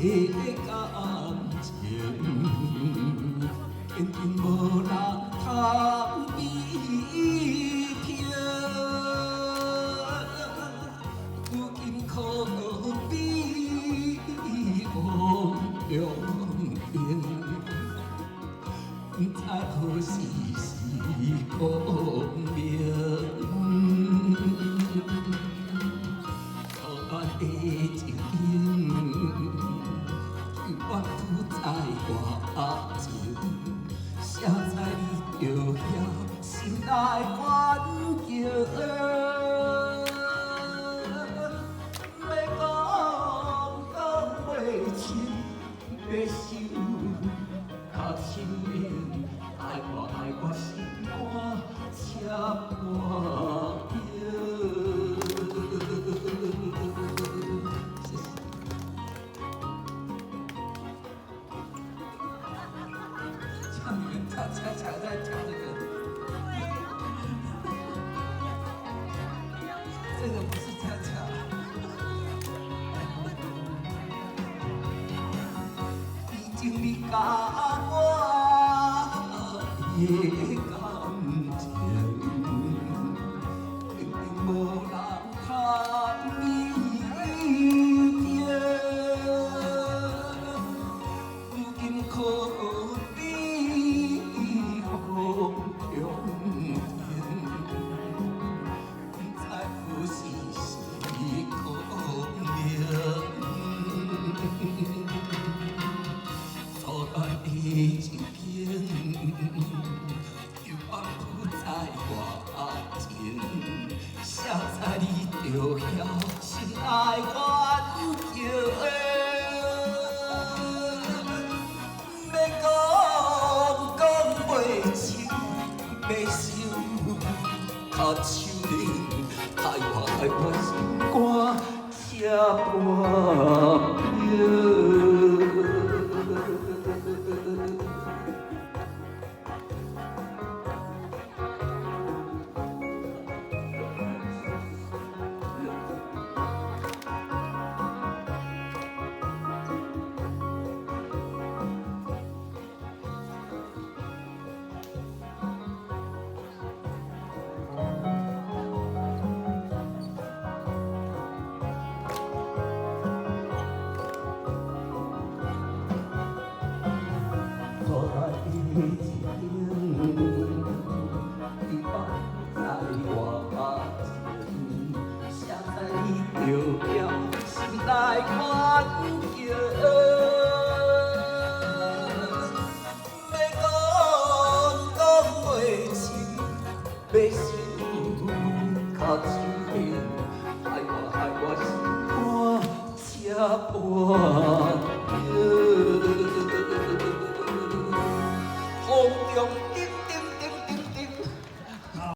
感情，紧紧无人通比拼，如今可比往中平，不知何时是光明。的情景，我拄在我前，谁知你就遐心内烦境。要讲袂清，要想较心冷，爱我心肝切半边。才在讲这个，这个不是恰恰。已经你甲我的感情，无人通比拼，如今可。情景，犹安不在我前，谁知你就晓心内烦境。要讲袂清，要想较手冷，害我心肝切半边。就要心内烦境，要讲袂清，要想较手冷，害我心肝切半。